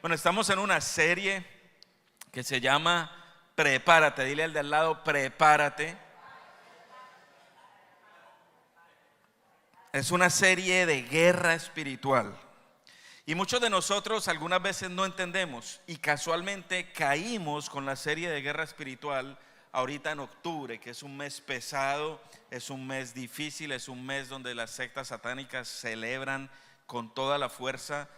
Bueno, estamos en una serie que se llama Prepárate. Dile al de al lado, prepárate. Es una serie de guerra espiritual. Y muchos de nosotros algunas veces no entendemos y casualmente caímos con la serie de guerra espiritual ahorita en octubre, que es un mes pesado, es un mes difícil, es un mes donde las sectas satánicas celebran con toda la fuerza.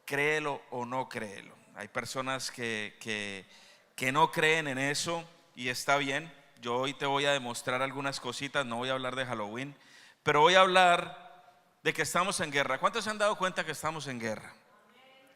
Créelo o no créelo. Hay personas que no creen en eso y está bien. Yo hoy te voy a demostrar algunas cositas, no voy a hablar de Halloween, pero voy a hablar de que estamos en guerra. ¿Cuántos se han dado cuenta que estamos en guerra?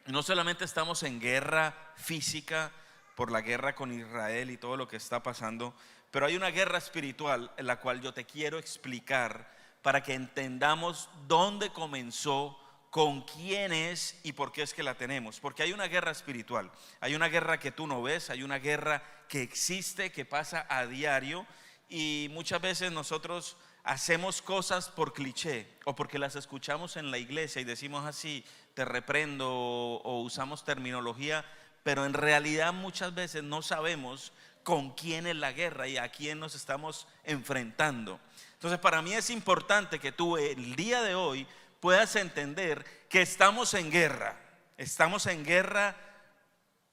Y no solamente estamos en guerra física por la guerra con Israel y todo lo que está pasando, pero hay una guerra espiritual en la cual yo te quiero explicar para que entendamos dónde comenzó, con quién es y por qué es que la tenemos. Porque hay una guerra espiritual, hay una guerra que tú no ves, hay una guerra que existe, que pasa a diario, y muchas veces nosotros hacemos cosas por cliché o porque las escuchamos en la iglesia y decimos así, te reprendo, o usamos terminología, pero en realidad muchas veces no sabemos con quién es la guerra y a quién nos estamos enfrentando. Entonces, para mí es importante que tú el día de hoy puedas entender que estamos en guerra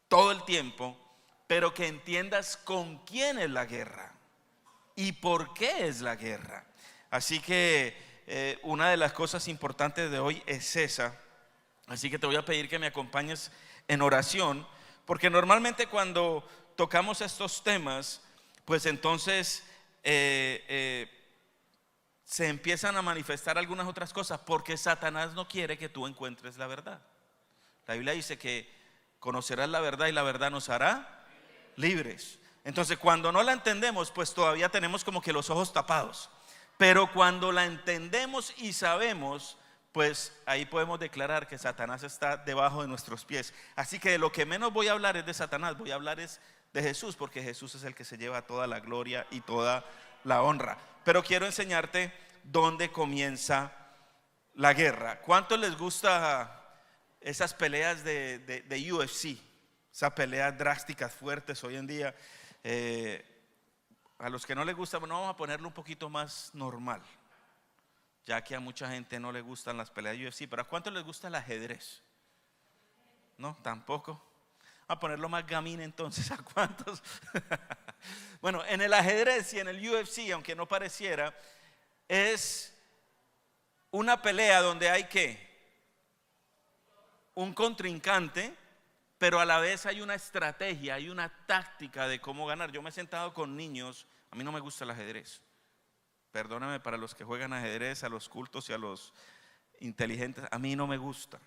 todo el tiempo, pero que entiendas con quién es la guerra y por qué es la guerra. Así que una de las cosas importantes de hoy es esa. Así que te voy a pedir que me acompañes en oración, porque normalmente cuando tocamos estos temas, pues entonces se empiezan a manifestar algunas otras cosas, porque Satanás no quiere que tú encuentres la verdad. La Biblia dice que conocerás la verdad y la verdad nos hará libres. Entonces, cuando no la entendemos, pues todavía tenemos como que los ojos tapados. Pero cuando la entendemos y sabemos, pues ahí podemos declarar que Satanás está debajo de nuestros pies. Así que de lo que menos voy a hablar es de Satanás, voy a hablar es de Jesús, porque Jesús es el que se lleva toda la gloria y toda la honra. Pero quiero enseñarte dónde comienza la guerra. ¿Cuántos les gusta esas peleas de UFC? Esas peleas drásticas, fuertes hoy en día. A los que no les gusta, bueno, vamos a ponerlo un poquito más normal, ya que a mucha gente no le gustan las peleas de UFC. Pero ¿a cuántos les gusta el ajedrez? No, tampoco. A ponerlo más gamín entonces, ¿a cuántos? Bueno, en el ajedrez y en el UFC, aunque no pareciera, es una pelea donde hay un contrincante, pero a la vez hay una estrategia, hay una táctica de cómo ganar. Yo me he sentado con niños, a mí no me gusta el ajedrez. Perdóname para los que juegan ajedrez, a los cultos y a los inteligentes, a mí no me gusta.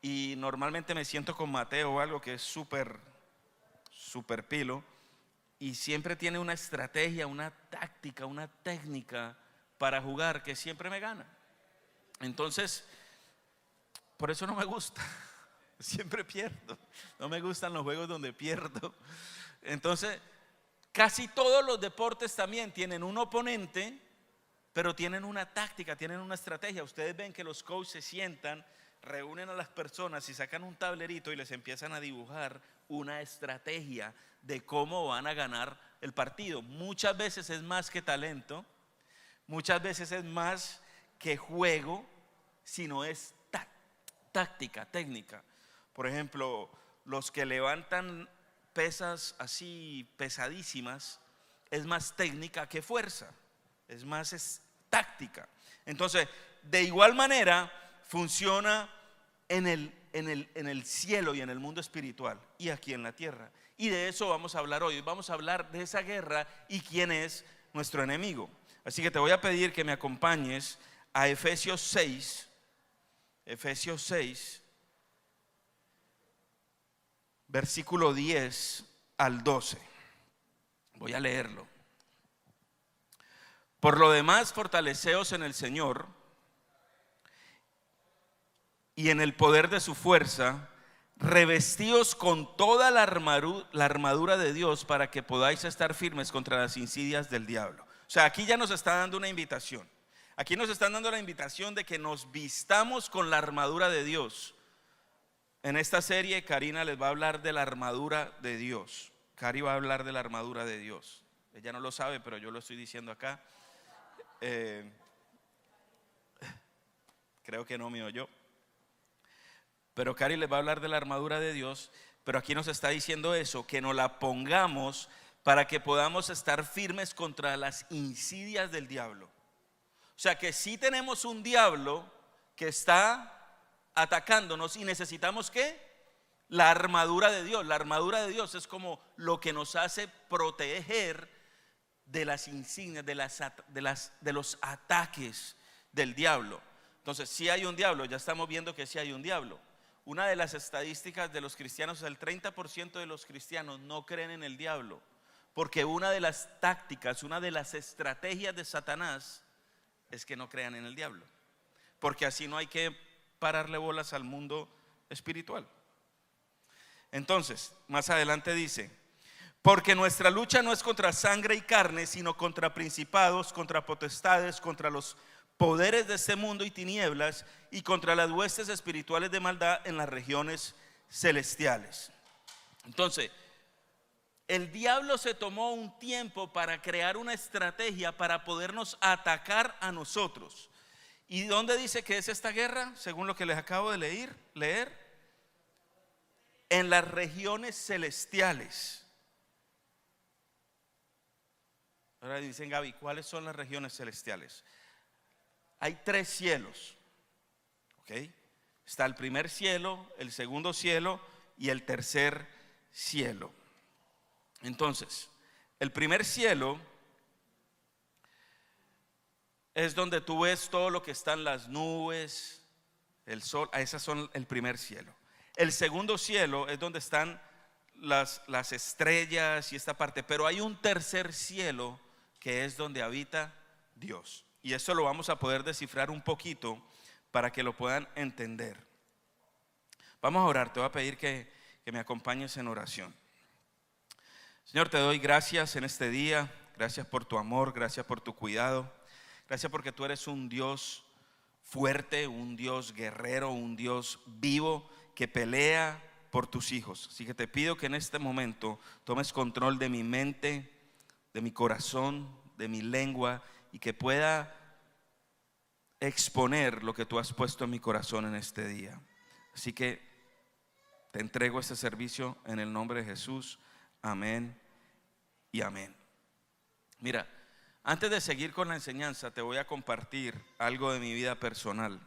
Y normalmente me siento con Mateo o algo que es súper pilo, y siempre tiene una estrategia, una táctica, una técnica para jugar que siempre me gana. Entonces, por eso no me gusta. Siempre pierdo. No me gustan los juegos donde pierdo. Entonces, casi todos los deportes también tienen un oponente, pero tienen una táctica, tienen una estrategia. Ustedes ven que los coaches se sientan, reúnen a las personas y sacan un tablerito y les empiezan a dibujar una estrategia de cómo van a ganar el partido. Muchas veces es más que talento, muchas veces es más que juego, sino es táctica, técnica. Por ejemplo, los que levantan pesas así pesadísimas, es más técnica que fuerza, es más táctica. Entonces, de igual manera funciona en el cielo y en el mundo espiritual y aquí en la tierra. Y de eso vamos a hablar hoy. Vamos a hablar de esa guerra y quién es nuestro enemigo. Así que te voy a pedir que me acompañes a Efesios 6, versículo 10 al 12. Voy a leerlo. Por lo demás, fortaleceos en el Señor y en el poder de su fuerza, revestíos con toda la armadura de Dios para que podáis estar firmes contra las insidias del diablo. O sea, aquí ya nos está dando una invitación. Aquí nos están dando la invitación de que nos vistamos con la armadura de Dios. En esta serie Karina les va a hablar de la armadura de Dios. Cari va a hablar de la armadura de Dios. Ella no lo sabe, pero yo lo estoy diciendo acá. Creo que no me oyó. Pero Cari les va a hablar de la armadura de Dios. Pero aquí nos está diciendo eso, que nos la pongamos para que podamos estar firmes contra las insidias del diablo. O sea que sí tenemos un diablo que está atacándonos y necesitamos ¿qué? La armadura de Dios. La armadura de Dios es como lo que nos hace proteger de las insignias, de los ataques del diablo. Entonces, si hay un diablo, ya estamos viendo que sí hay un diablo. Una de las estadísticas de los cristianos, el 30% de los cristianos no creen en el diablo, porque una de las tácticas, una de las estrategias de Satanás es que no crean en el diablo, porque así no hay que pararle bolas al mundo espiritual. Entonces, más adelante dice: porque nuestra lucha no es contra sangre y carne, sino contra principados, contra potestades, contra los poderes de este mundo y tinieblas, y contra las huestes espirituales de maldad en las regiones celestiales. Entonces, el diablo se tomó un tiempo para crear una estrategia para podernos atacar a nosotros. ¿Y dónde dice que es esta guerra? Según lo que les acabo de leer, en las regiones celestiales. Ahora dicen, Gaby, ¿cuáles son las regiones celestiales? Hay 3 cielos, ¿ok? Está el primer cielo, el segundo cielo y el tercer cielo. Entonces, el primer cielo es donde tú ves todo lo que están las nubes, el sol, esas son el primer cielo. El segundo cielo es donde están las estrellas y esta parte, pero hay un tercer cielo que es donde habita Dios. Y eso lo vamos a poder descifrar un poquito para que lo puedan entender. Vamos a orar, te voy a pedir que me acompañes en oración. Señor, te doy gracias en este día, gracias por tu amor, gracias por tu cuidado, gracias porque tú eres un Dios fuerte, un Dios guerrero, un Dios vivo que pelea por tus hijos. Así que te pido que en este momento tomes control de mi mente, de mi corazón, de mi lengua, y que pueda exponer lo que tú has puesto en mi corazón en este día. Así que te entrego este servicio en el nombre de Jesús. Amén y amén. Mira, antes de seguir con la enseñanza, te voy a compartir algo de mi vida personal.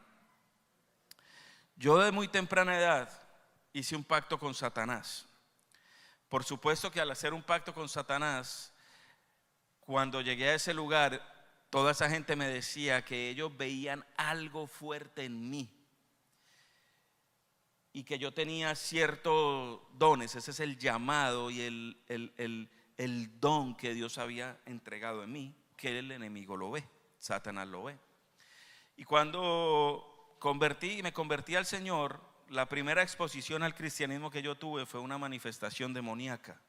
Yo de muy temprana edad hice un pacto con Satanás. Por supuesto que al hacer un pacto con Satanás, cuando llegué a ese lugar, toda esa gente me decía que ellos veían algo fuerte en mí y que yo tenía ciertos dones. Ese es el llamado y el don que Dios había entregado en mí, que el enemigo lo ve, Satanás lo ve. Y cuando me convertí al Señor, la primera exposición al cristianismo que yo tuve fue una manifestación demoníaca,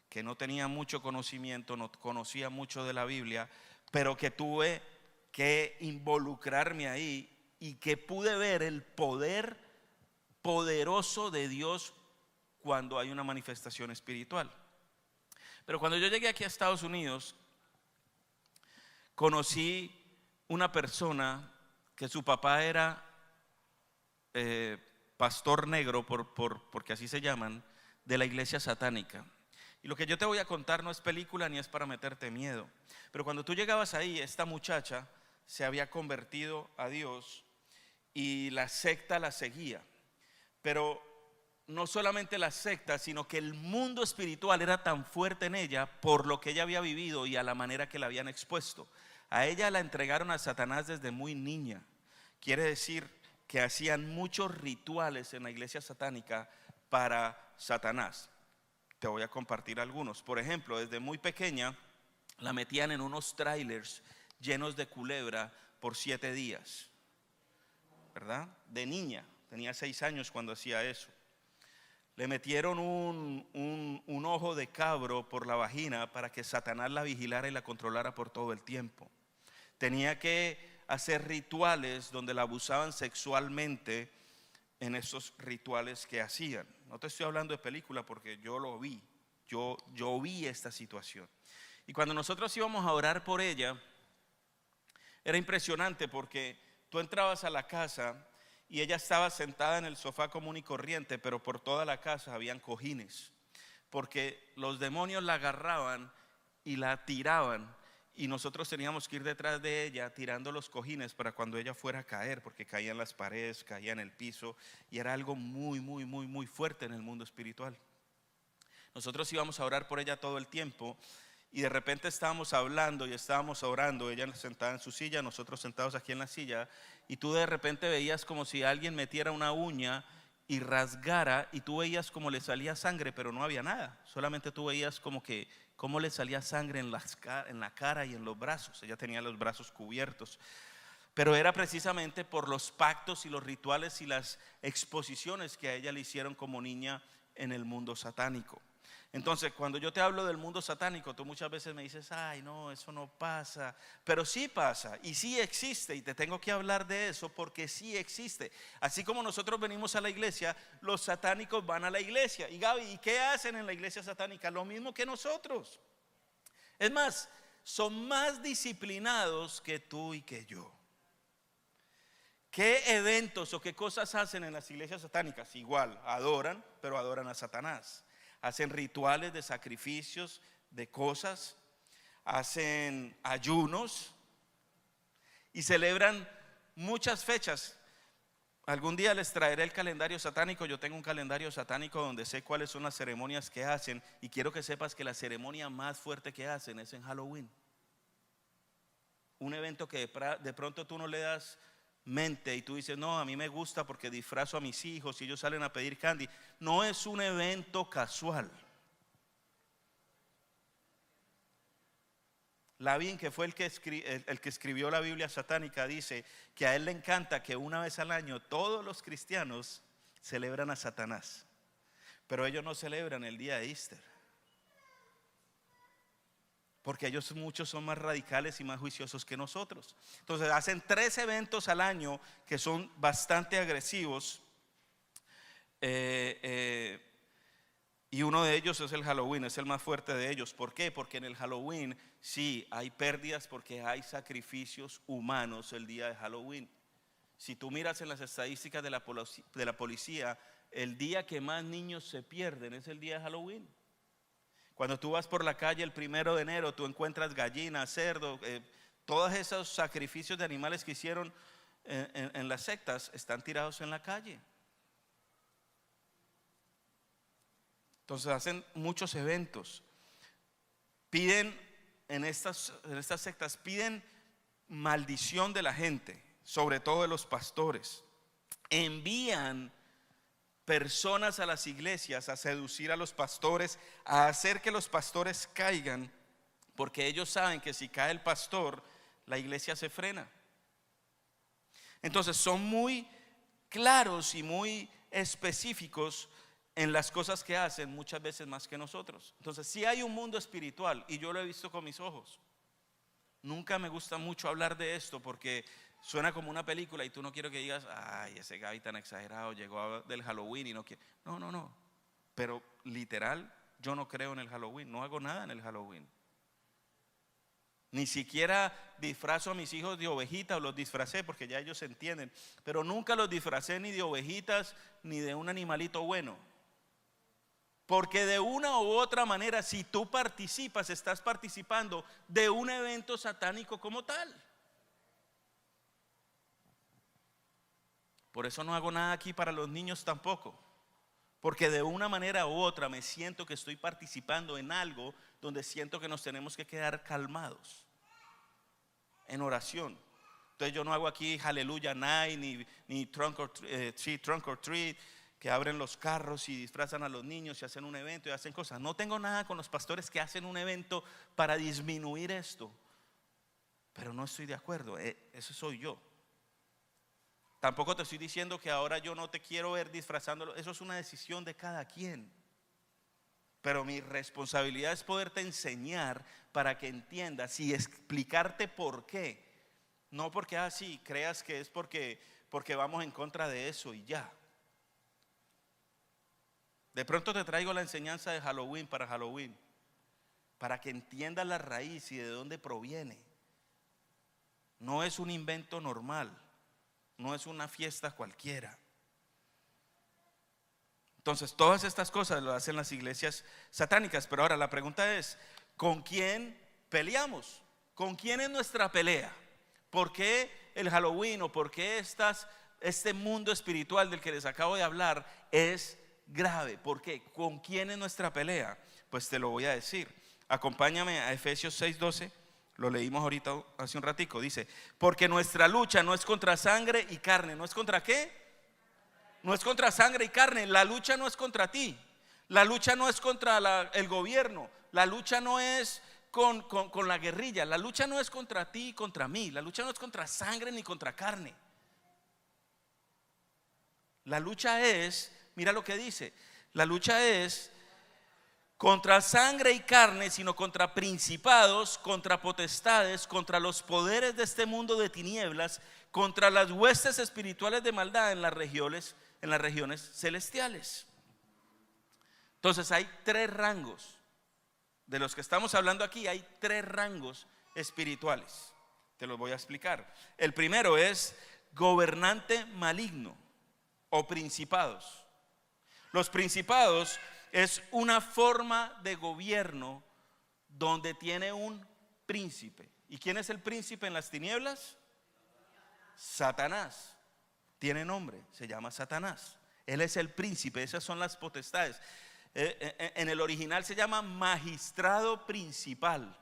que no tenía mucho conocimiento, no conocía mucho de la Biblia, pero que tuve que involucrarme ahí y que pude ver el poder poderoso de Dios cuando hay una manifestación espiritual. Pero cuando yo llegué aquí a Estados Unidos, conocí una persona que su papá era pastor negro, porque así se llaman, de la iglesia satánica. Y lo que yo te voy a contar no es película ni es para meterte miedo. Pero cuando tú llegabas ahí, esta muchacha se había convertido a Dios y la secta la seguía. Pero no solamente la secta, sino que el mundo espiritual era tan fuerte en ella por lo que ella había vivido y a la manera que la habían expuesto. A ella la entregaron a Satanás desde muy niña. Quiere decir que hacían muchos rituales en la iglesia satánica para Satanás. Te voy a compartir algunos. Por ejemplo, desde muy pequeña la metían en unos trailers llenos de culebra por 7 días, ¿verdad? De niña, tenía 6 años cuando hacía eso. Le metieron un ojo de cabro por la vagina para que Satanás la vigilara y la controlara por todo el tiempo. Tenía que hacer rituales donde la abusaban sexualmente en estos rituales que hacían. No te estoy hablando de película porque yo lo vi, yo vi esta situación. Y cuando nosotros íbamos a orar por ella, era impresionante porque tú entrabas a la casa y ella estaba sentada en el sofá común y corriente, pero por toda la casa habían cojines, porque los demonios la agarraban y la tiraban, y nosotros teníamos que ir detrás de ella tirando los cojines para cuando ella fuera a caer, porque caía en las paredes, caía en el piso, y era algo muy, muy, muy, muy fuerte en el mundo espiritual. Nosotros íbamos a orar por ella todo el tiempo, y de repente estábamos hablando y estábamos orando, ella sentada en su silla, nosotros sentados aquí en la silla, y tú de repente veías como si alguien metiera una uña y rasgara, y tú veías como le salía sangre, pero no había nada, solamente tú veías como que cómo le salía sangre en la cara y en los brazos. Ella tenía los brazos cubiertos, pero era precisamente por los pactos y los rituales y las exposiciones que a ella le hicieron como niña en el mundo satánico. Entonces, cuando yo te hablo del mundo satánico, tú muchas veces me dices, ay, no, eso no pasa. Pero sí pasa y sí existe, y te tengo que hablar de eso porque sí existe. Así como nosotros venimos a la iglesia, los satánicos van a la iglesia. Y Gaby, ¿y qué hacen en la iglesia satánica? Lo mismo que nosotros. Es más, son más disciplinados que tú y que yo. ¿Qué eventos o qué cosas hacen en las iglesias satánicas? Igual, adoran, pero adoran a Satanás. Hacen rituales de sacrificios, de cosas, hacen ayunos y celebran muchas fechas. Algún día les traeré el calendario satánico. Yo tengo un calendario satánico donde sé cuáles son las ceremonias que hacen, y quiero que sepas que la ceremonia más fuerte que hacen es en Halloween. Un evento que de pronto tú no le das mente y tú dices, no, a mí me gusta porque disfrazo a mis hijos y ellos salen a pedir candy. No es un evento casual. Lavín, que fue el que escribió la Biblia satánica, dice que a él le encanta que una vez al año todos los cristianos celebran a Satanás, pero ellos no celebran el día de Easter, porque ellos muchos son más radicales y más juiciosos que nosotros. Entonces hacen 3 eventos al año que son bastante agresivos, y uno de ellos es el Halloween, es el más fuerte de ellos. ¿Por qué? Porque en el Halloween sí hay pérdidas, porque hay sacrificios humanos el día de Halloween. Si tú miras en las estadísticas de la policía, el día que más niños se pierden es el día de Halloween. Cuando tú vas por la calle el 1 de enero, tú encuentras gallinas, cerdo, todos esos sacrificios de animales que hicieron en las sectas están tirados en la calle. Entonces hacen muchos eventos. Piden en estas sectas, piden maldición de la gente, sobre todo de los pastores. Envían personas a las iglesias a seducir a los pastores, a hacer que los pastores caigan, porque ellos saben que si cae el pastor, la iglesia se frena. Entonces son muy claros y muy específicos en las cosas que hacen, muchas veces más que nosotros. Entonces sí hay un mundo espiritual, y yo lo he visto con mis ojos. Nunca me gusta mucho hablar de esto porque suena como una película y tú no quiero que digas, ay, ese Gaby tan exagerado llegó del Halloween y no quiere. No. Pero literal, yo no creo en el Halloween, no hago nada en el Halloween. Ni siquiera disfrazo a mis hijos de ovejita, o los disfracé porque ya ellos entienden. Pero nunca los disfracé ni de ovejitas ni de un animalito bueno. Porque de una u otra manera, si tú participas, estás participando de un evento satánico como tal. Por eso no hago nada aquí para los niños tampoco. Porque de una manera u otra me siento que estoy participando en algo donde siento que nos tenemos que quedar calmados en oración. Entonces yo no hago aquí Hallelujah Night ni Trunk or Treat, que abren los carros y disfrazan a los niños y hacen un evento y hacen cosas. No tengo nada con los pastores que hacen un evento para disminuir esto, pero no estoy de acuerdo. Eso soy yo. Tampoco te estoy diciendo que ahora yo no te quiero ver disfrazándolo. Eso es una decisión de cada quien. Pero mi responsabilidad es poderte enseñar para que entiendas y explicarte por qué. No porque así creas que es porque vamos en contra de eso y ya. De pronto te traigo la enseñanza de Halloween para Halloween, para que entiendas la raíz y de dónde proviene. No es un invento normal, no es una fiesta cualquiera. Entonces, todas estas cosas lo hacen las iglesias satánicas. Pero ahora la pregunta es, ¿con quién peleamos? ¿Con quién es nuestra pelea? ¿Por qué el Halloween o por qué este mundo espiritual del que les acabo de hablar es grave? ¿Por qué? ¿Con quién es nuestra pelea? Pues te lo voy a decir. Acompáñame a Efesios 6:12. Lo leímos ahorita hace un ratico. Dice, porque nuestra lucha no es contra sangre y carne. ¿No es contra qué? No es contra sangre y carne. La lucha no es contra ti. La lucha no es contra el gobierno. La lucha no es con la guerrilla. La lucha no es contra ti y contra mí. La lucha no es contra sangre ni contra carne. La lucha es, mira lo que dice, la lucha es contra sangre y carne, sino contra principados, contra potestades, contra los poderes de este mundo de tinieblas, contra las huestes espirituales de maldad en las regiones celestiales. Entonces hay tres rangos. De los que estamos hablando aquí hay tres rangos espirituales. Te los voy a explicar. El primero es gobernante maligno o principados. Los principados es una forma de gobierno donde tiene un príncipe. ¿Y quién es el príncipe en las tinieblas? Satanás. Tiene nombre, se llama Satanás. Él es el príncipe, esas son las potestades. En el original se llama magistrado principal.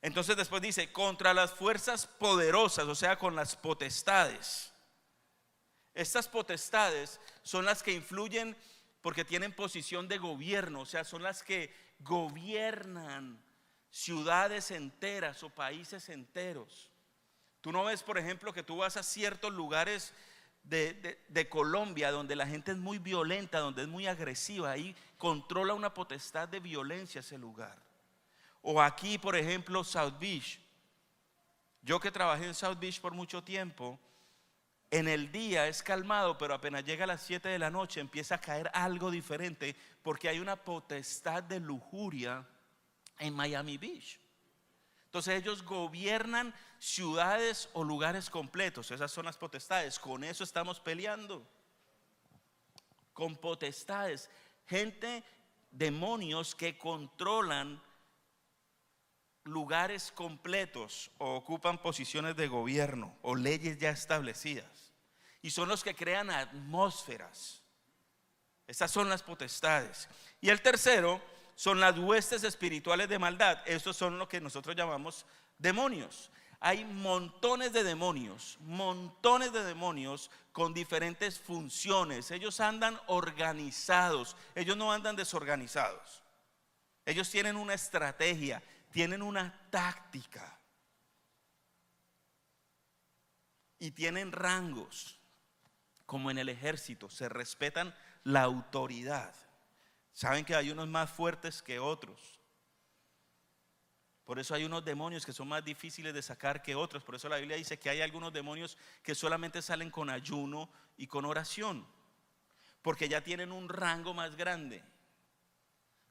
Entonces después dice contra las fuerzas poderosas, o sea, con las potestades. Estas potestades son las que influyen porque tienen posición de gobierno, o sea, son las que gobiernan ciudades enteras o países enteros. Tú no ves, por ejemplo, que tú vas a ciertos lugares de Colombia donde la gente es muy violenta, donde es muy agresiva, ahí controla una potestad de violencia ese lugar. O aquí, por ejemplo, South Beach. Yo que trabajé en South Beach por mucho tiempo, en el día es calmado, pero apenas llega a las 7 de la noche empieza a caer algo diferente porque hay una potestad de lujuria en Miami Beach. Entonces ellos gobiernan ciudades o lugares completos. Esas son las potestades. Con eso estamos peleando. Con potestades. Gente, demonios que controlan lugares completos o ocupan posiciones de gobierno o leyes ya establecidas. Y son los que crean atmósferas. Esas son las potestades. Y el tercero son las huestes espirituales de maldad. Estos son lo que nosotros llamamos demonios. Hay montones de demonios con diferentes funciones. Ellos andan organizados, ellos no andan desorganizados. Ellos tienen una estrategia, tienen una táctica y tienen rangos, como en el ejército, se respetan la autoridad. Saben que hay unos más fuertes que otros. Por eso hay unos demonios que son más difíciles de sacar que otros. Por eso la Biblia dice que hay algunos demonios que solamente salen con ayuno y con oración, porque ya tienen un rango más grande.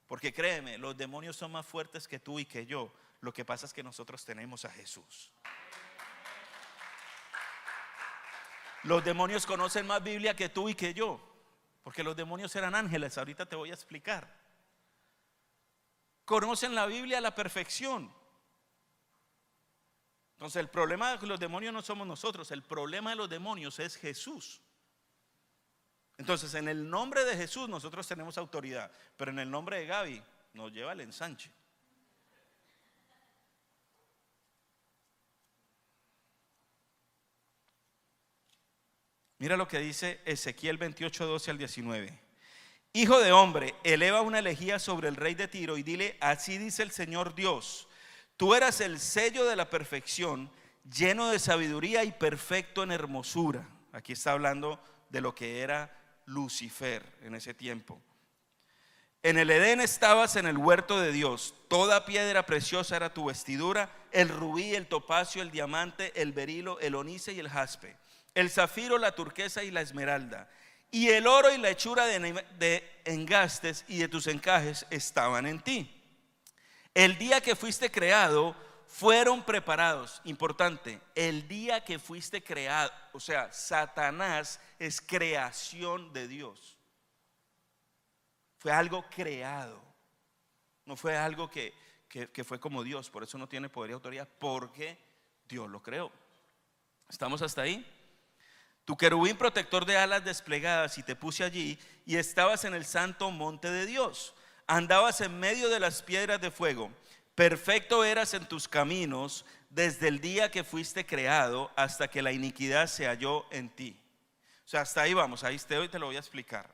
Porque créeme, los demonios son más fuertes que tú y que yo. Lo que pasa es que nosotros tenemos a Jesús. Los demonios conocen más Biblia que tú y que yo, porque los demonios eran ángeles. Ahorita te voy a explicar. Conocen la Biblia a la perfección. Entonces el problema de los demonios no somos nosotros. El problema de los demonios es Jesús. Entonces en el nombre de Jesús nosotros tenemos autoridad, pero en el nombre de Gaby nos lleva el ensanche. Mira lo que dice Ezequiel 28, 12 al 19. Hijo de hombre, eleva una elegía sobre el rey de Tiro y dile: así dice el Señor Dios, tú eras el sello de la perfección, lleno de sabiduría y perfecto en hermosura. Aquí está hablando de lo que era Lucifer en ese tiempo. En el Edén estabas en el huerto de Dios, toda piedra preciosa era tu vestidura, el rubí, el topacio, el diamante, el berilo, el onice y el jaspe. el zafiro, la turquesa y la esmeralda, y el oro y la hechura de engastes y de tus encajes estaban en ti. El día que fuiste creado fueron preparados. Importante, el día que fuiste creado, o sea, Satanás es creación de Dios. Fue algo creado, no fue algo que fue como Dios. Por eso no tiene poder y autoridad, porque Dios lo creó. ¿Estamos hasta ahí? Tu querubín protector de alas desplegadas, y te puse allí, y estabas en el santo monte de Dios. Andabas en medio de las piedras de fuego. Perfecto eras en tus caminos desde el día que fuiste creado hasta que la iniquidad se halló en ti. O sea, hasta ahí vamos, ahí hoy te lo voy a explicar.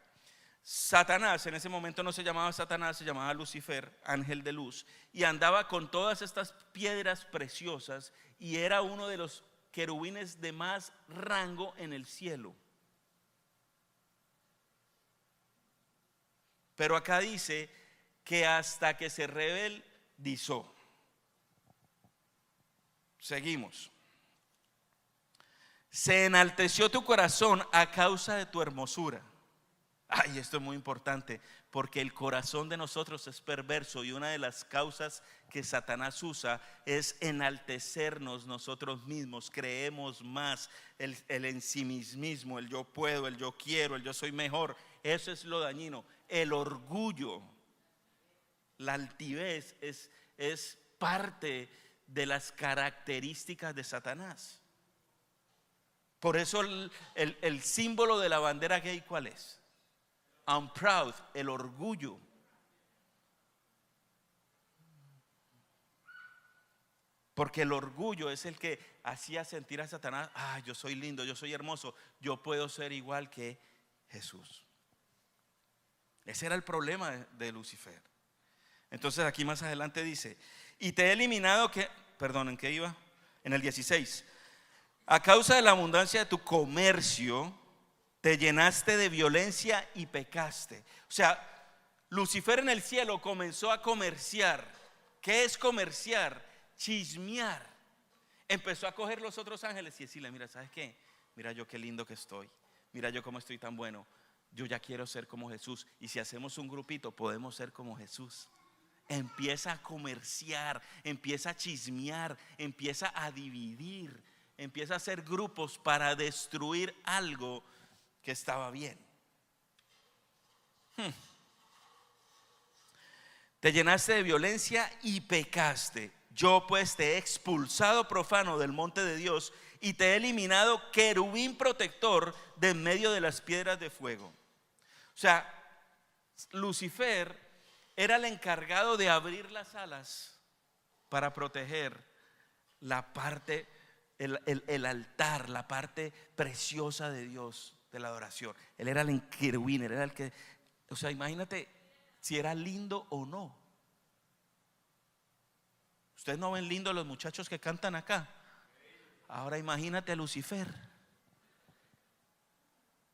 Satanás en ese momento no se llamaba Satanás, se llamaba Lucifer, ángel de luz, y andaba con todas estas piedras preciosas, y era uno de los querubines de más rango en el cielo. Pero acá dice que hasta que se rebeldizó. Seguimos. Se enalteció tu corazón a causa de tu hermosura. Ay, esto es muy importante, porque el corazón de nosotros es perverso, y una de las causas que Satanás usa es enaltecernos nosotros mismos. Creemos más, el ensimismismo, el yo puedo, el yo quiero, el yo soy mejor. Eso es lo dañino. El orgullo, la altivez es parte de las características de Satanás. Por eso el símbolo de la bandera gay, ¿cuál es? I'm proud, el orgullo. Porque el orgullo es el que hacía sentir a Satanás: yo soy lindo, yo soy hermoso, yo puedo ser igual que Jesús. Ese era el problema de Lucifer. Entonces aquí más adelante dice: y te he eliminado, ¿en qué iba? En el 16. A causa de la abundancia de tu comercio te llenaste de violencia y pecaste. O sea, Lucifer en el cielo comenzó a comerciar. ¿Qué es comerciar? Chismear. Empezó a coger los otros ángeles y decirle: mira, ¿sabes qué? Mira yo qué lindo que estoy. Mira yo cómo estoy tan bueno. Yo ya quiero ser como Jesús. Y si hacemos un grupito, podemos ser como Jesús. Empieza a comerciar, empieza a chismear, empieza a dividir, empieza a hacer grupos para destruir algo que estaba bien. Te llenaste de violencia y pecaste. Yo pues te he expulsado, profano, del monte de Dios, y te he eliminado, querubín protector, de en medio de las piedras de fuego. O sea, Lucifer era el encargado de abrir las alas para proteger la parte, el altar, la parte preciosa de Dios, de la adoración. Él era el querubín, él era el que, o sea, imagínate si era lindo o no. Ustedes no ven lindo a los muchachos que cantan acá. Ahora imagínate a Lucifer.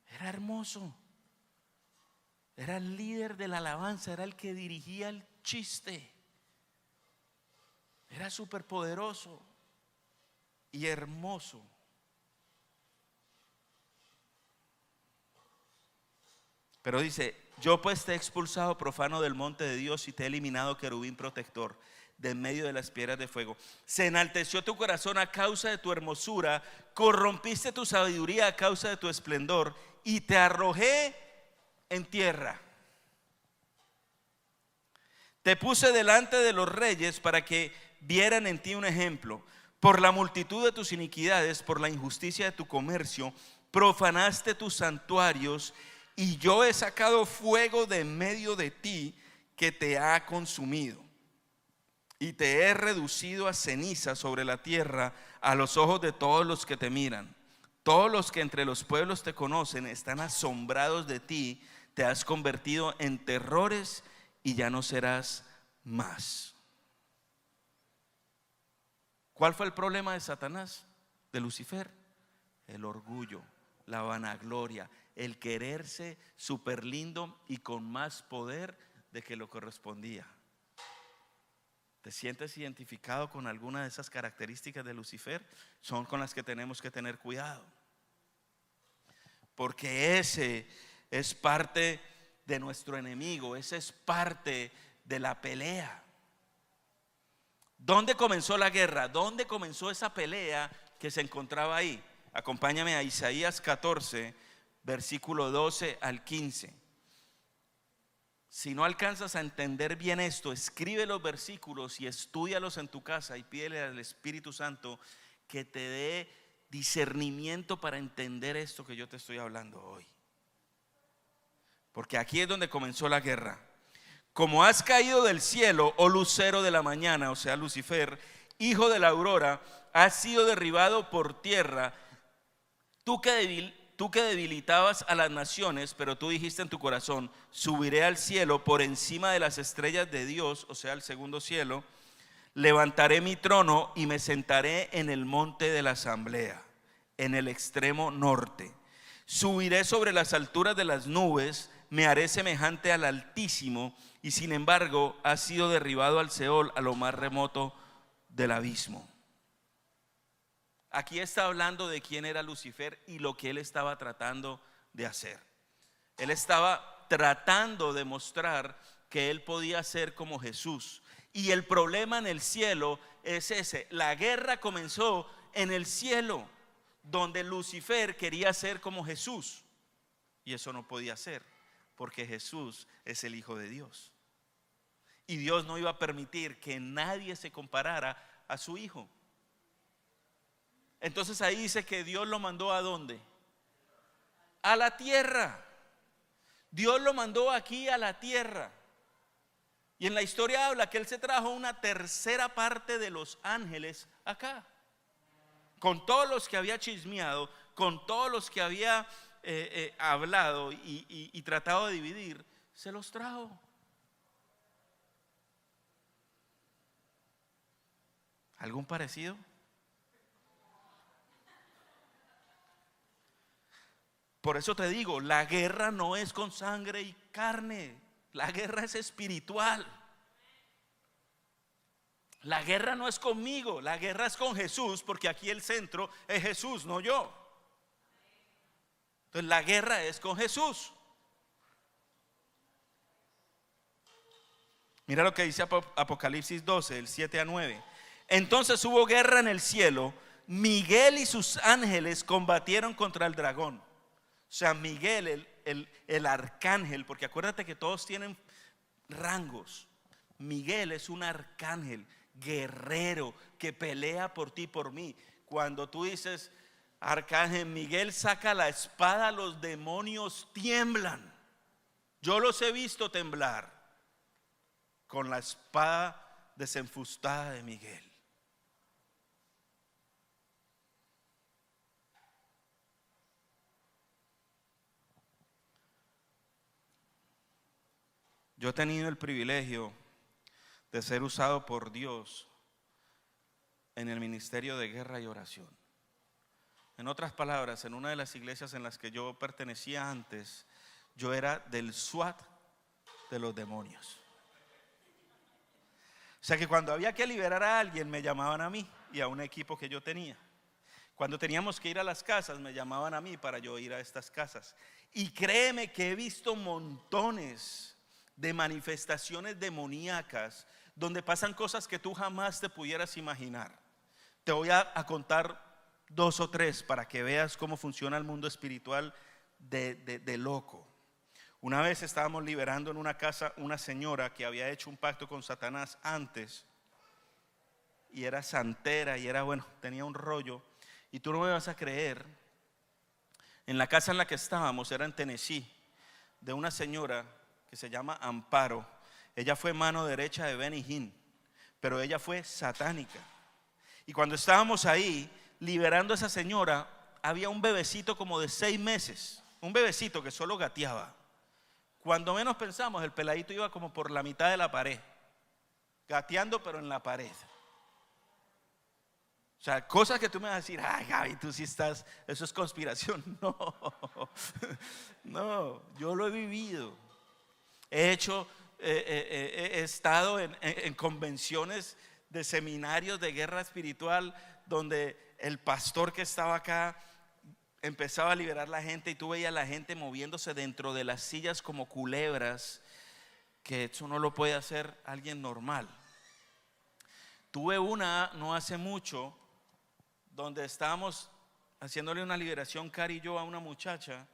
Era hermoso. Era el líder de la alabanza, era el que dirigía el chiste. Era súper poderoso y hermoso. Pero dice: yo pues te he expulsado, profano, del monte de Dios, y te he eliminado, querubín protector, de en medio de las piedras de fuego. Se enalteció tu corazón a causa de tu hermosura, corrompiste tu sabiduría a causa de tu esplendor, y te arrojé en tierra. Te puse delante de los reyes para que vieran en ti un ejemplo. Por la multitud de tus iniquidades, por la injusticia de tu comercio, profanaste tus santuarios, y yo he sacado fuego de en medio de ti que te ha consumido. Y te he reducido a ceniza sobre la tierra a los ojos de todos los que te miran. Todos los que entre los pueblos te conocen están asombrados de ti. Te has convertido en terrores y ya no serás más. ¿Cuál fue el problema de Satanás, de Lucifer? El orgullo, la vanagloria, el quererse súper lindo y con más poder de que lo correspondía. ¿Te sientes identificado con alguna de esas características de Lucifer? Son con las que tenemos que tener cuidado. porque ese es parte de nuestro enemigo, ese es parte de la pelea. ¿Dónde comenzó la guerra? ¿Dónde comenzó esa pelea que se encontraba ahí? Acompáñame a Isaías 14, versículo 12 al 15. Si no alcanzas a entender bien esto, escribe los versículos y estúdialos en tu casa y pídele al Espíritu Santo que te dé discernimiento para entender esto que yo te estoy hablando hoy. Porque aquí es donde comenzó la guerra. Como has caído del cielo, oh lucero de la mañana, o sea, Lucifer, hijo de la aurora, has sido derribado por tierra, tú que debilitabas a las naciones, pero tú dijiste en tu corazón, subiré al cielo por encima de las estrellas de Dios, o sea, el segundo cielo, levantaré mi trono y me sentaré en el monte de la asamblea, en el extremo norte. Subiré sobre las alturas de las nubes, me haré semejante al Altísimo, y sin embargo has sido derribado al Seol, a lo más remoto del abismo. Aquí está hablando de quién era Lucifer y lo que él estaba tratando de hacer. Él estaba tratando de mostrar que él podía ser como Jesús. Y el problema en el cielo es ese. La guerra comenzó en el cielo, donde Lucifer quería ser como Jesús. Y eso no podía ser, porque Jesús es el Hijo de Dios. Y Dios no iba a permitir que nadie se comparara a su Hijo. Entonces ahí dice que Dios lo mandó ¿a dónde? A la tierra. Dios lo mandó aquí a la tierra. Y en la historia habla que Él se trajo una tercera parte de los ángeles acá. Con todos los que había chismeado, con todos los que había hablado y tratado de dividir, se los trajo. ¿Algún parecido? Por eso te digo, la guerra no es con sangre y carne, la guerra es espiritual. La guerra no es conmigo, la guerra es con Jesús, porque aquí el centro es Jesús, no yo. Entonces la guerra es con Jesús. Mira lo que dice Apocalipsis 12, del 7 a 9. Entonces hubo guerra en el cielo, Miguel y sus ángeles combatieron contra el dragón. O sea, Miguel, el arcángel, porque acuérdate que todos tienen rangos. Miguel es un arcángel guerrero que pelea por ti y por mí. Cuando tú dices arcángel Miguel saca la espada, los demonios tiemblan. Yo los he visto temblar con la espada desenfustada de Miguel. Yo he tenido el privilegio de ser usado por Dios en el ministerio de guerra y oración. En otras palabras, en una de las iglesias en las que yo pertenecía antes, yo era del SWAT de los demonios. O sea que cuando había que liberar a alguien me llamaban a mí y a un equipo que yo tenía. Cuando teníamos que ir a las casas me llamaban a mí para yo ir a estas casas. Y créeme que he visto montones de manifestaciones demoníacas donde pasan cosas que tú jamás te pudieras imaginar. Te voy a contar 2 o 3 para que veas cómo funciona el mundo espiritual de loco. Una vez estábamos liberando en una casa una señora que había hecho un pacto con Satanás antes y era santera y era, bueno, tenía un rollo. Y tú no me vas a creer, en la casa en la que estábamos, era en Tennessee, de una señora que se llama Amparo. Ella fue mano derecha de Benny Hinn, pero ella fue satánica. Y cuando estábamos ahí liberando a esa señora, había un bebecito como de 6 meses, un bebecito que solo gateaba. Cuando menos pensamos, el peladito iba como por la mitad de la pared, gateando pero en la pared. O sea, cosas que tú me vas a decir, ay Gaby, tú sí estás, eso es conspiración. No, yo lo he vivido. He estado en convenciones de seminarios de guerra espiritual donde el pastor que estaba acá empezaba a liberar la gente y tú veías a la gente moviéndose dentro de las sillas como culebras, que eso no lo puede hacer alguien normal. Tuve una no hace mucho donde estábamos haciéndole una liberación, Cari y yo, a una muchacha,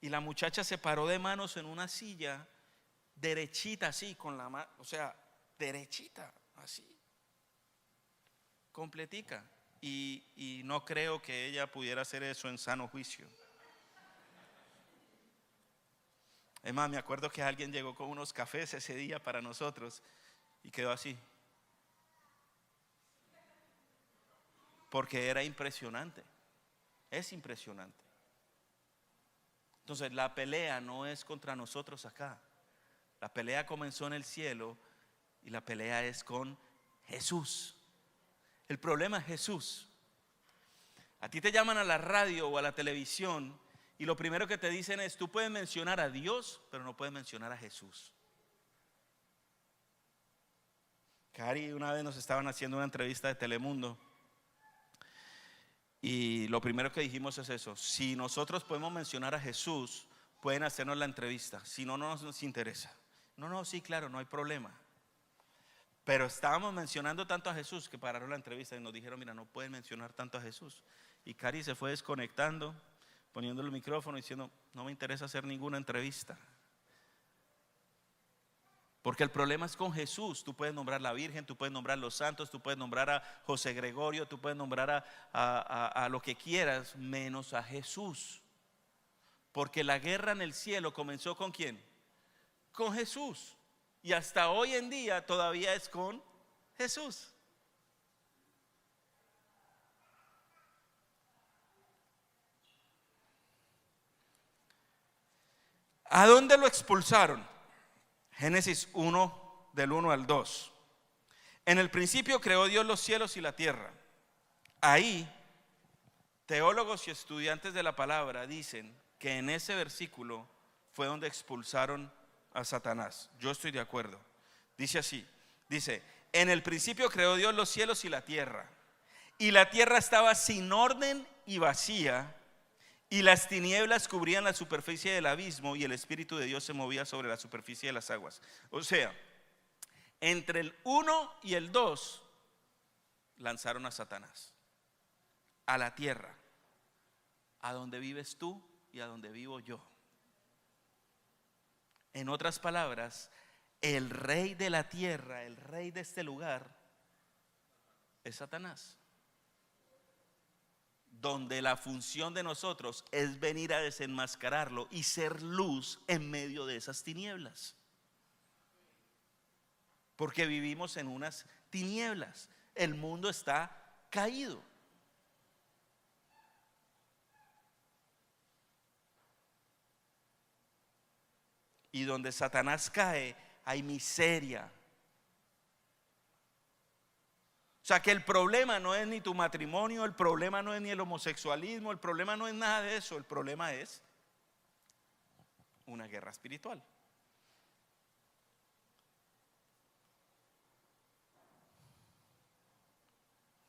y la muchacha se paró de manos en una silla derechita así, con la mano, o sea, derechita así, completica, y no creo que ella pudiera hacer eso en sano juicio. Es más, me acuerdo que alguien llegó con unos cafés ese día para nosotros y quedó así, porque era impresionante, es impresionante. Entonces la pelea no es contra nosotros acá, la pelea comenzó en el cielo y la pelea es con Jesús. El problema es Jesús. A ti te llaman a la radio o a la televisión y lo primero que te dicen es: tú puedes mencionar a Dios, pero no puedes mencionar a Jesús. Cari, una vez nos estaban haciendo una entrevista de Telemundo y lo primero que dijimos es eso: si nosotros podemos mencionar a Jesús, pueden hacernos la entrevista, si no, no nos interesa. No, sí, claro, no hay problema. Pero estábamos mencionando tanto a Jesús que pararon la entrevista y nos dijeron: mira, no pueden mencionar tanto a Jesús. Y Cari se fue desconectando, poniendo el micrófono y diciendo: no me interesa hacer ninguna entrevista. Porque el problema es con Jesús. Tú puedes nombrar a la Virgen, tú puedes nombrar a los santos, tú puedes nombrar a José Gregorio, tú puedes nombrar a lo que quieras, menos a Jesús. Porque la guerra en el cielo comenzó ¿con quién? Con Jesús. Y hasta hoy en día todavía es con Jesús. ¿A dónde lo expulsaron? Génesis 1, del 1 al 2. En el principio creó Dios los cielos y la tierra. Ahí, teólogos y estudiantes de la palabra dicen que en ese versículo fue donde expulsaron a Satanás. Yo estoy de acuerdo. Dice así, dice: en el principio creó Dios los cielos y la tierra estaba sin orden y vacía, y las tinieblas cubrían la superficie del abismo, y el Espíritu de Dios se movía sobre la superficie de las aguas. O sea, entre el 1 y el 2 lanzaron a Satanás a la tierra, a donde vives tú y a donde vivo yo. En otras palabras, el rey de la tierra, el rey de este lugar, es Satanás. Donde la función de nosotros es venir a desenmascararlo y ser luz en medio de esas tinieblas. Porque vivimos en unas tinieblas. El mundo está caído. Y donde Satanás cae, hay miseria. O sea que el problema no es ni tu matrimonio, el problema no es ni el homosexualismo, el problema no es nada de eso. El problema es una guerra espiritual.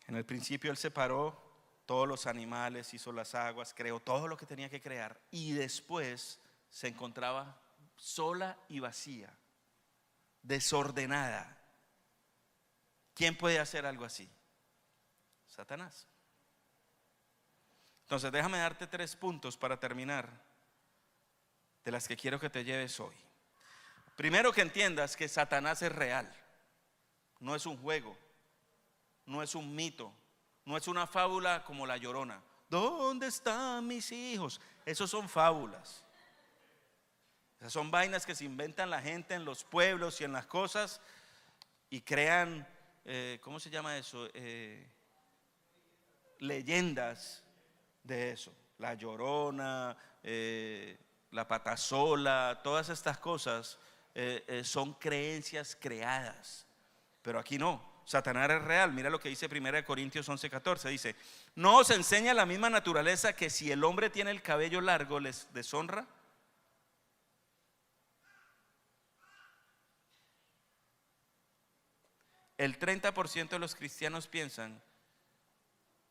En el principio Él separó todos los animales, hizo las aguas, creó todo lo que tenía que crear, y después se encontraba sola y vacía, desordenada. ¿Quién puede hacer algo así? Satanás. Entonces déjame darte 3 puntos para terminar, de las que quiero que te lleves hoy. Primero, que entiendas que Satanás es real. No es un juego, no es un mito, no es una fábula como La Llorona. ¿Dónde están mis hijos? Esos son fábulas. Esas son vainas que se inventan la gente en los pueblos y en las cosas y crean, ¿cómo se llama eso? Leyendas de eso. La Llorona, la Patasola, todas estas cosas son creencias creadas. Pero aquí no, Satanás es real. Mira lo que dice 1 Corintios 11:14. Dice: ¿no os enseña la misma naturaleza que si el hombre tiene el cabello largo les deshonra? El 30% de los cristianos piensan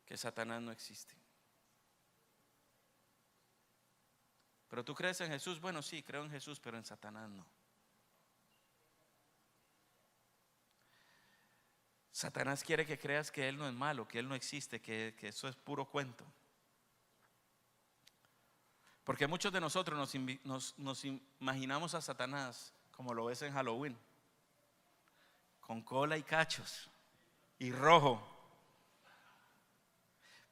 que Satanás no existe. Pero tú crees en Jesús, bueno, sí, creo en Jesús, pero en Satanás no. Satanás quiere que creas que Él no es malo, que Él no existe, que eso es puro cuento. Porque muchos de nosotros nos imaginamos a Satanás como lo ves en Halloween, con cola y cachos y rojo.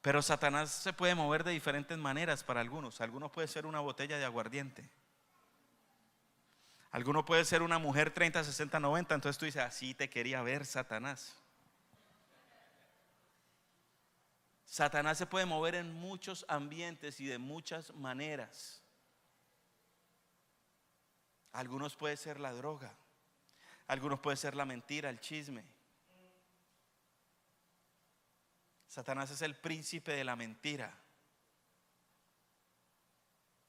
Pero Satanás se puede mover de diferentes maneras para algunos. Algunos puede ser una botella de aguardiente. Alguno puede ser una mujer 30, 60, 90. Entonces tú dices, así te quería ver, Satanás. Satanás se puede mover en muchos ambientes y de muchas maneras. Algunos puede ser la droga, algunos puede ser la mentira, el chisme. Satanás es el príncipe de la mentira.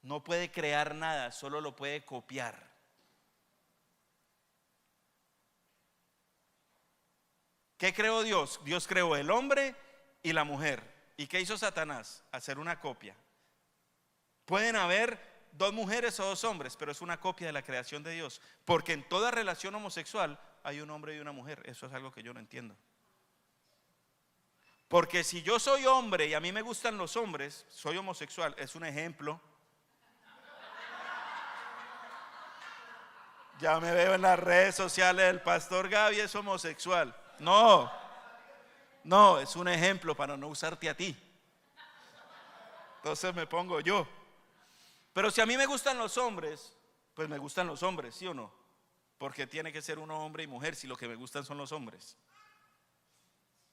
No puede crear nada, solo lo puede copiar. ¿Qué creó Dios? Dios creó el hombre y la mujer. ¿Y qué hizo Satanás? Hacer una copia. Pueden haber dos mujeres o dos hombres, pero es una copia de la creación de Dios. Porque en toda relación homosexual hay un hombre y una mujer. Eso es algo que yo no entiendo. Porque si yo soy hombre y a mí me gustan los hombres, soy homosexual, es un ejemplo. Ya me veo en las redes sociales, el pastor Gaby es homosexual. No, es un ejemplo para no usarte a ti. Entonces me pongo yo. Pero si a mí me gustan los hombres, pues me gustan los hombres, ¿sí o no? Porque tiene que ser uno hombre y mujer si lo que me gustan son los hombres.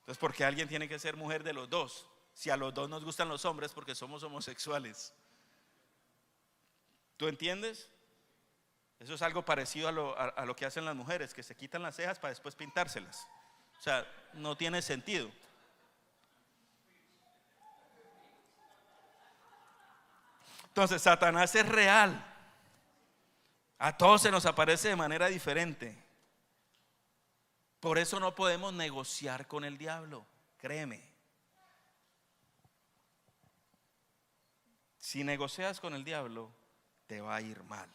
Entonces, ¿por qué alguien tiene que ser mujer de los dos? Si a los dos nos gustan los hombres, porque somos homosexuales. ¿Tú entiendes? Eso es algo parecido a lo que hacen las mujeres, que se quitan las cejas para después pintárselas. O sea, no tiene sentido. Entonces, Satanás es real. A todos se nos aparece de manera diferente. Por eso no podemos negociar con el diablo, créeme. Si negocias con el diablo, te va a ir mal.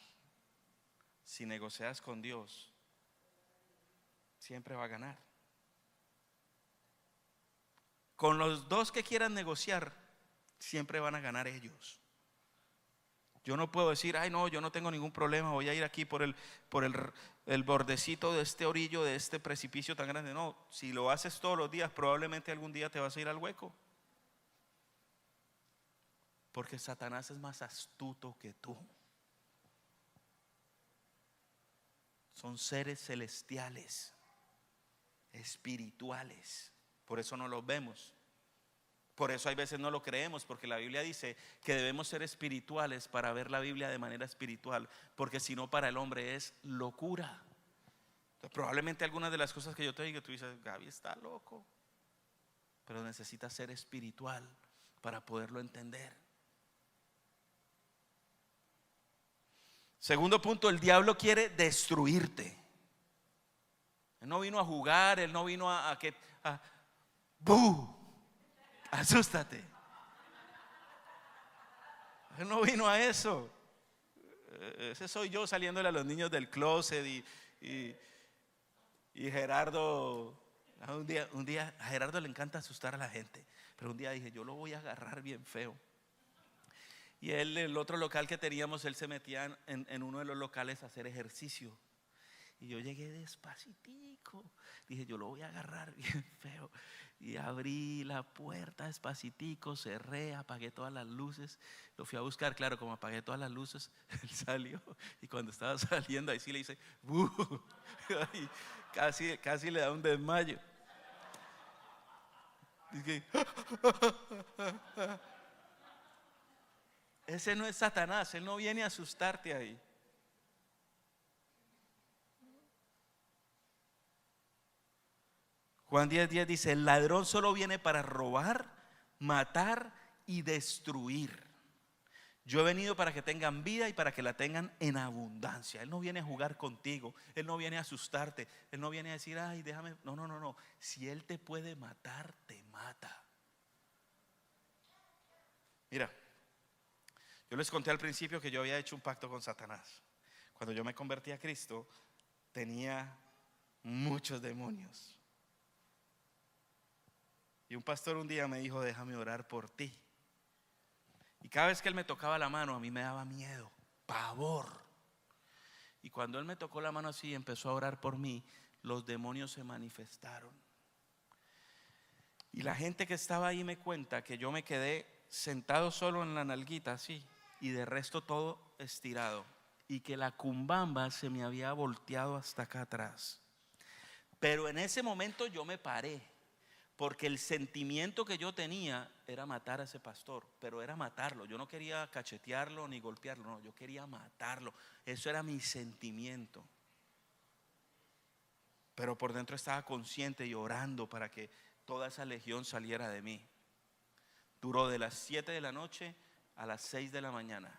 Si negocias con Dios, siempre va a ganar. Con los dos que quieran negociar, siempre van a ganar ellos. Yo no puedo decir, ay no, yo no tengo ningún problema, voy a ir aquí por el bordecito de este orillo, de este precipicio tan grande. No, si lo haces todos los días, probablemente algún día te vas a ir al hueco. Porque Satanás es más astuto que tú. Son seres celestiales, espirituales. Por eso no los vemos. Por eso hay veces no lo creemos, porque la Biblia dice que debemos ser espirituales para ver la Biblia de manera espiritual, porque si no, para el hombre es locura. Entonces, probablemente algunas de las cosas que yo te digo, tú dices, Gaby está loco, pero necesitas ser espiritual para poderlo entender. Segundo punto, el diablo quiere destruirte. Él no vino a jugar, él no vino a ¡buh! Asústate. Él no vino a eso. Ese soy yo saliéndole a los niños del closet y Gerardo. Un día a Gerardo le encanta asustar a la gente, pero un día dije, yo lo voy a agarrar bien feo. Y él, el otro local que teníamos, él se metía en uno de los locales a hacer ejercicio. Y yo llegué despacitico. Dije, yo lo voy a agarrar bien feo. Y abrí la puerta despacitico, cerré, apagué todas las luces. Lo fui a buscar, claro, como apagué todas las luces, él salió. Y cuando estaba saliendo, ahí sí le hice ¡buh! Y casi le da un desmayo. Dije, ese no es Satanás, él no viene a asustarte ahí. Juan 10:10 dice, el ladrón solo viene para robar, matar y destruir. Yo he venido para que tengan vida y para que la tengan en abundancia. Él no viene a jugar contigo, él no viene a asustarte, él no viene a decir, ay, déjame. No. Si él te puede matar, te mata. Mira, Yo les conté al principio que yo había hecho un pacto con Satanás. Cuando yo me convertí a Cristo, tenía muchos demonios. Y un pastor un día me dijo: déjame orar por ti. Y cada vez que él me tocaba la mano, a mí me daba miedo, pavor. Y cuando él me tocó la mano así y empezó a orar por mí, los demonios se manifestaron. Y la gente que estaba ahí me cuenta que yo me quedé sentado solo en la nalguita así, y de resto todo estirado, y que la cumbamba se me había volteado hasta acá atrás. Pero en ese momento yo me paré, porque el sentimiento que yo tenía era matar a ese pastor, pero era matarlo. Yo no quería cachetearlo ni golpearlo, no, yo quería matarlo. Eso era mi sentimiento. Pero por dentro estaba consciente y orando para que toda esa legión saliera de mí. Duró de las 7 de la noche a las 6 de la mañana.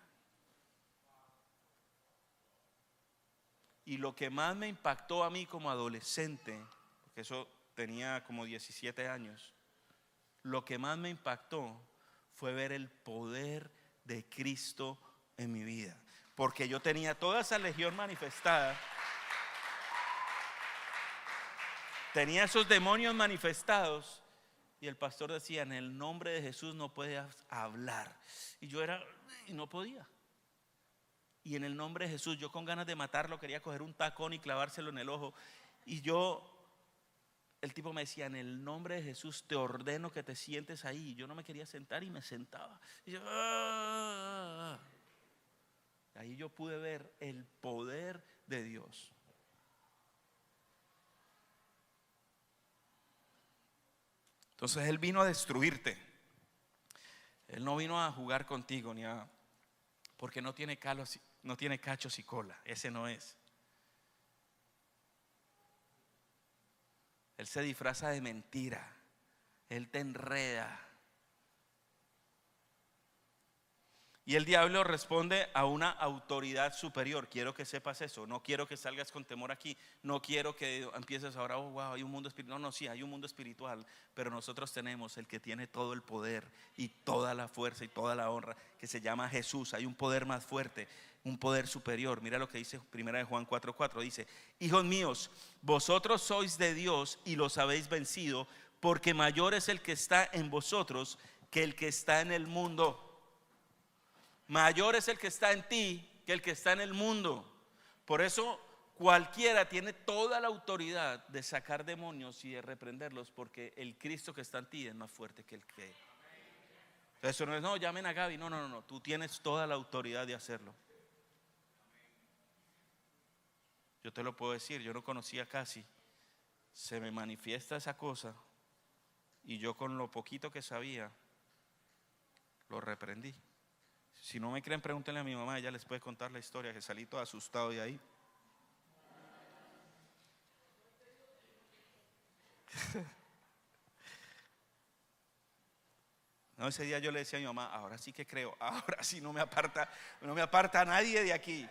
Y lo que más me impactó a mí como adolescente, porque eso tenía como 17 años, lo que más me impactó fue ver el poder de Cristo en mi vida. Porque yo tenía toda esa legión manifestada, tenía esos demonios manifestados, y el pastor decía: en el nombre de Jesús no puedes hablar. Y yo no podía. Y en el nombre de Jesús, yo con ganas de matarlo quería coger un tacón y clavárselo en el ojo. Y el tipo me decía: en el nombre de Jesús te ordeno que te sientes ahí. Y yo no me quería sentar y me sentaba. Y yo, ¡ah! Ahí yo pude ver el poder de Dios. Entonces Él vino a destruirte. Él no vino a jugar contigo porque no tiene cachos y cola. Ese no es. Él se disfraza de mentira. Él te enreda. Y el diablo responde a una autoridad superior. Quiero que sepas eso. No quiero que salgas con temor aquí. No quiero que empieces ahora: oh, wow, hay un mundo espiritual. No, sí, hay un mundo espiritual. Pero nosotros tenemos el que tiene todo el poder y toda la fuerza y toda la honra, que se llama Jesús. Hay un poder más fuerte, un poder superior. Mira lo que dice 1 Juan 4:4. Dice: hijos míos, vosotros sois de Dios y los habéis vencido, porque mayor es el que está en vosotros que el que está en el mundo. Mayor es el que está en ti que el que está en el mundo. Por eso cualquiera tiene toda la autoridad de sacar demonios y de reprenderlos, porque el Cristo que está en ti es más fuerte que el que. Eso no es: no, llamen a Gaby. No. Tú tienes toda la autoridad de hacerlo. Yo te lo puedo decir, yo no conocía casi. Se me manifiesta esa cosa y yo, con lo poquito que sabía, lo reprendí. Si no me creen, pregúntenle a mi mamá, ella les puede contar la historia, que salí todo asustado de ahí. No, ese día yo le decía a mi mamá: ahora sí que creo, ahora sí no me aparta nadie de aquí.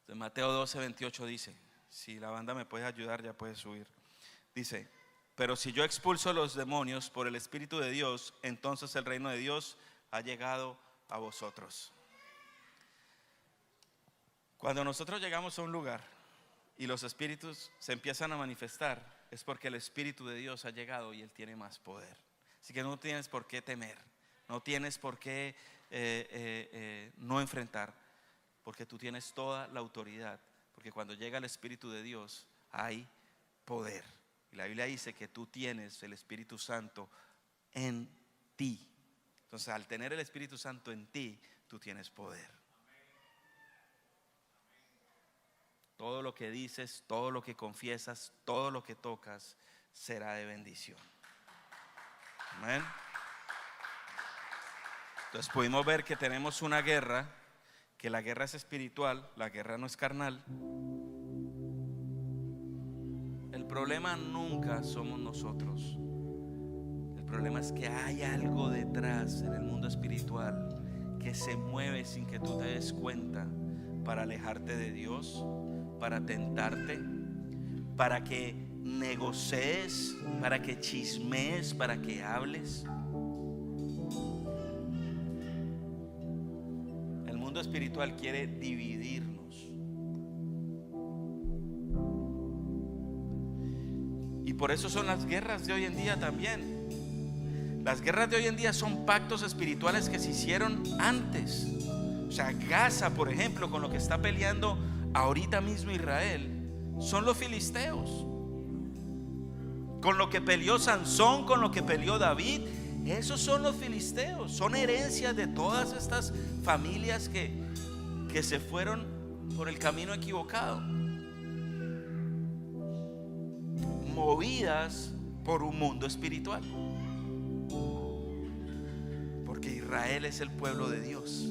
Entonces, Mateo 12:28 dice, si la banda me puede ayudar, ya puede subir. Dice: pero si yo expulso los demonios por el Espíritu de Dios, entonces el reino de Dios ha llegado a vosotros. Cuando nosotros llegamos a un lugar y los espíritus se empiezan a manifestar, es porque el Espíritu de Dios ha llegado y Él tiene más poder. Así que no tienes por qué temer, no tienes por qué no enfrentar, porque tú tienes toda la autoridad. Porque cuando llega el Espíritu de Dios hay poder. Y la Biblia dice que tú tienes el Espíritu Santo en ti. Entonces, al tener el Espíritu Santo en ti, tú tienes poder. Todo lo que dices, todo lo que confiesas, todo lo que tocas será de bendición. Amén. Entonces pudimos ver que tenemos una guerra, que la guerra es espiritual, la guerra no es carnal. El problema nunca somos nosotros. El problema es que hay algo detrás en el mundo espiritual que se mueve sin que tú te des cuenta, para alejarte de Dios, para tentarte, para que negocies, para que chismees, para que hables. El mundo espiritual quiere dividirnos. Y por eso son las guerras de hoy en día también. Las guerras de hoy en día son pactos espirituales que se hicieron antes. O sea, Gaza, por ejemplo, con lo que está peleando ahorita mismo Israel, son los filisteos. Con lo que peleó Sansón, con lo que peleó David, esos son los filisteos. Son herencias de todas estas familias que se fueron por el camino equivocado, movidas por un mundo espiritual. Porque Israel es el pueblo de Dios.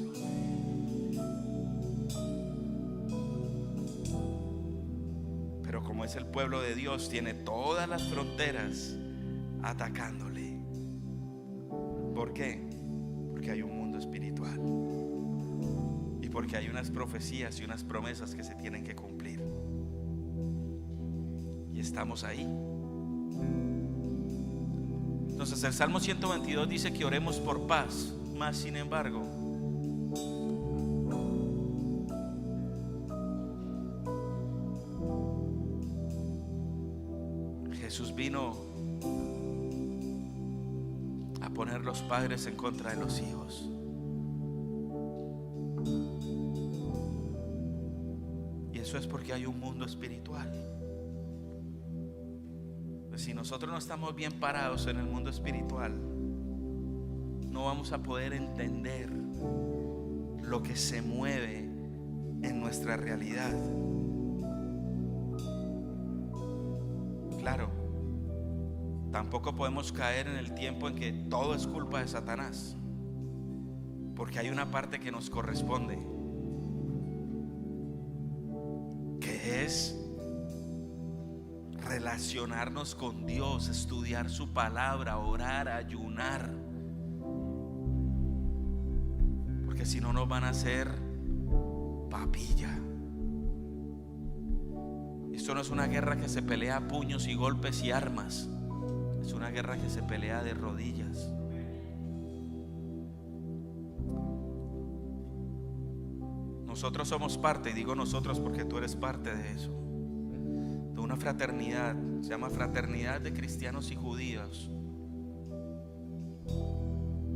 Pero como es el pueblo de Dios, tiene todas las fronteras atacándole. ¿Por qué? Porque hay un mundo espiritual. Y porque hay unas profecías y unas promesas que se tienen que cumplir. Y estamos ahí. Entonces el Salmo 122 dice que oremos por paz. Mas sin embargo, Jesús vino a poner los padres en contra de los hijos. Y eso es porque hay un mundo espiritual. Pues si nosotros no estamos bien parados en el mundo espiritual, no vamos a poder entender lo que se mueve en nuestra realidad. Claro, tampoco podemos caer en el tiempo en que todo es culpa de Satanás, porque hay una parte que nos corresponde, que es relacionarnos con Dios, estudiar su palabra, orar, ayunar, porque si no nos van a hacer papilla. Esto no es una guerra que se pelea a puños y golpes y armas. Es una guerra que se pelea de rodillas. Nosotros somos parte, y digo nosotros porque tú eres parte de eso, de una fraternidad, se llama Fraternidad de Cristianos y Judíos.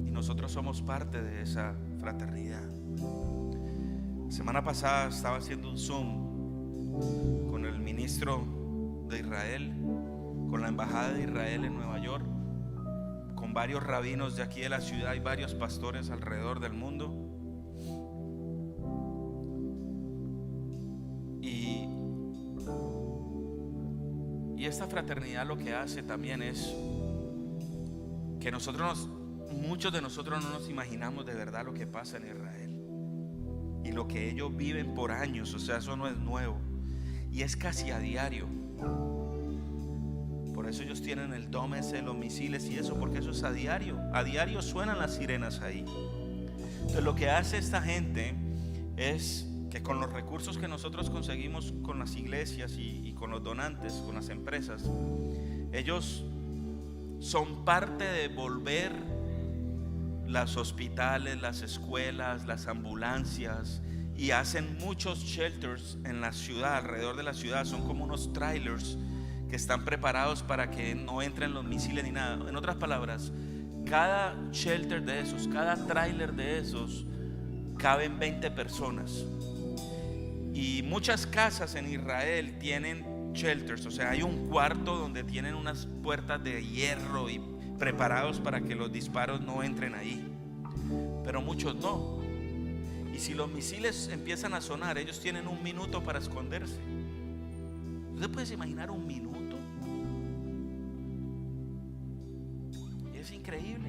Y nosotros somos parte de esa fraternidad. La semana pasada estaba haciendo un Zoom con el ministro de Israel, con la embajada de Israel en Nueva York, con varios rabinos de aquí de la ciudad y varios pastores alrededor del mundo. Y esta fraternidad lo que hace también es que muchos de nosotros no nos imaginamos de verdad lo que pasa en Israel y lo que ellos viven por años. O sea, eso no es nuevo. Y es casi a diario. Por eso ellos tienen el dome ese, los misiles y eso, porque eso es a diario. A diario suenan las sirenas ahí. Entonces lo que hace esta gente es que con los recursos que nosotros conseguimos con las iglesias y con los donantes, con las empresas, ellos son parte de volver los hospitales, las escuelas, las ambulancias, y hacen muchos shelters en la ciudad, alrededor de la ciudad. Son como unos trailers que están preparados para que no entren los misiles ni nada. En otras palabras, cada shelter de esos, cada trailer de esos, caben 20 personas. Y muchas casas en Israel tienen shelters, o sea, hay un cuarto donde tienen unas puertas de hierro y preparados para que los disparos no entren ahí. Pero muchos no. Y si los misiles empiezan a sonar, ellos tienen 1 minuto para esconderse. ¿Tú te puedes imaginar 1 minuto? Es increíble.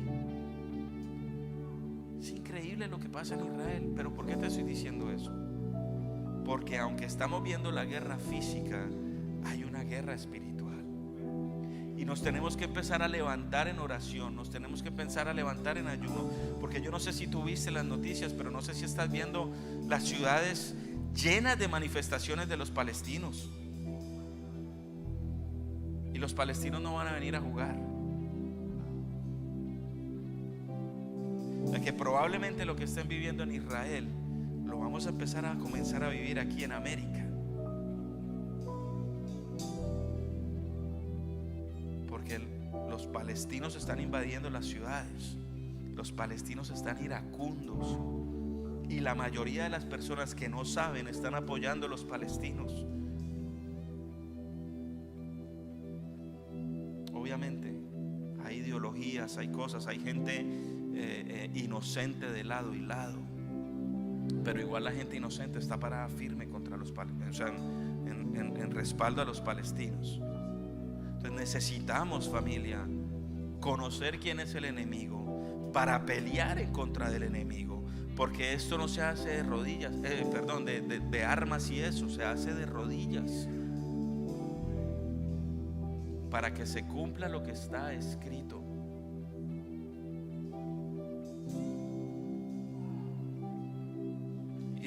Es increíble lo que pasa en Israel. Pero ¿por qué te estoy diciendo eso? Porque aunque estamos viendo la guerra física, hay una guerra espiritual. Y nos tenemos que empezar a levantar en oración, nos tenemos que empezar a levantar en ayuno. Porque yo no sé si tú viste las noticias, pero no sé si estás viendo las ciudades llenas de manifestaciones de los palestinos. los palestinos no van a venir a jugar. Que probablemente lo que estén viviendo en Israel lo vamos a empezar a comenzar a vivir aquí en América, porque los palestinos están invadiendo las ciudades, los palestinos están iracundos, y la mayoría de las personas que no saben están apoyando a los palestinos. Obviamente hay ideologías, hay cosas, hay gente inocente de lado y lado, pero igual la gente inocente está parada firme contra los palestinos, o sea, en respaldo a los palestinos. Entonces necesitamos, familia, conocer quién es el enemigo para pelear en contra del enemigo, porque esto no se hace de rodillas, de armas y eso, se hace de rodillas, para que se cumpla lo que está escrito.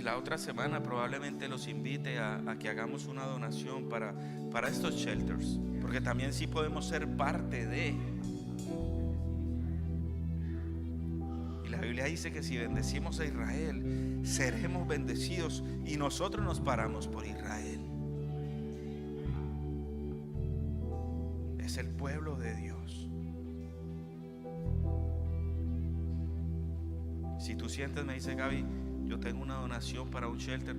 La otra semana probablemente los invite a que hagamos una donación para estos shelters, porque también sí podemos ser parte de. Y la Biblia dice que si bendecimos a Israel, seremos bendecidos, y nosotros nos paramos por Israel. Es el pueblo de Dios. Si tú sientes, me dice Gaby, yo tengo una donación para un shelter.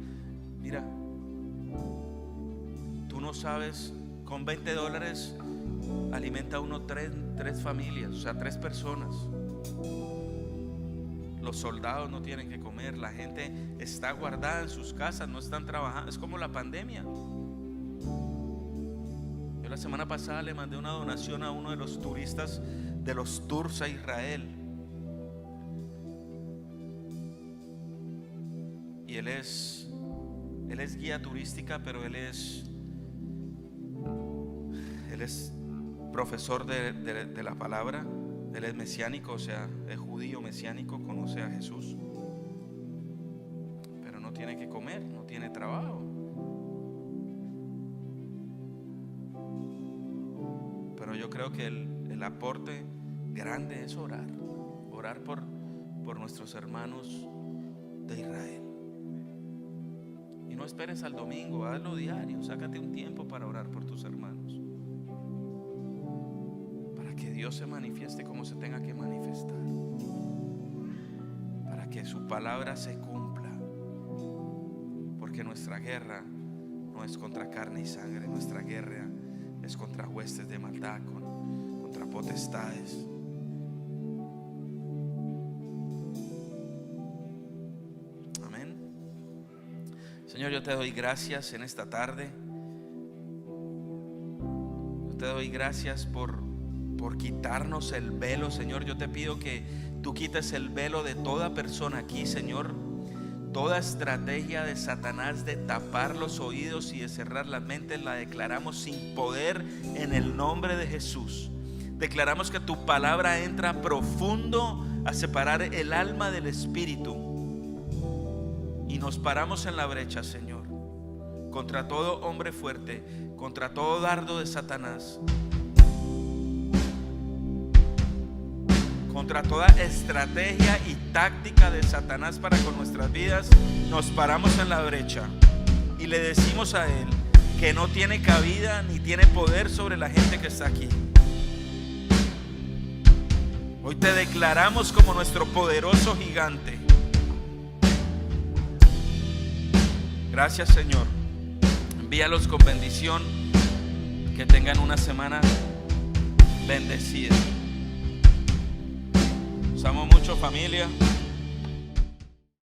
Mira, tú no sabes, con $20 alimenta uno tres familias, o sea, 3 personas. Los soldados no tienen que comer, la gente está guardada en sus casas, no están trabajando. Es como la pandemia. Yo la semana pasada le mandé una donación a uno de los turistas de los tours a Israel. Y él es guía turística, pero él es profesor de la palabra. Él es mesiánico, o sea, es judío mesiánico, conoce a Jesús, pero no tiene que comer, no tiene trabajo. Pero yo creo que el aporte grande es orar por nuestros hermanos de Israel. Y no esperes al domingo, hazlo diario, sácate un tiempo para orar por tus hermanos, para que Dios se manifieste como se tenga que manifestar, para que su palabra se cumpla, porque nuestra guerra no es contra carne y sangre, nuestra guerra es contra huestes de maldad, contra potestades. Señor, yo te doy gracias en esta tarde. Yo te doy gracias por quitarnos el velo, Señor. Yo te pido que tú quites el velo de toda persona aquí, Señor. Toda estrategia de Satanás de tapar los oídos y de cerrar las mentes la declaramos sin poder en el nombre de Jesús. Declaramos que tu palabra entra profundo a separar el alma del espíritu. Y nos paramos en la brecha, Señor, contra todo hombre fuerte, contra todo dardo de Satanás, contra toda estrategia y táctica de Satanás para con nuestras vidas. Nos paramos en la brecha y le decimos a él que no tiene cabida ni tiene poder sobre la gente que está aquí. Hoy te declaramos como nuestro poderoso gigante. Gracias, Señor. Envíalos con bendición. Que tengan una semana bendecida. Os amo mucho, familia.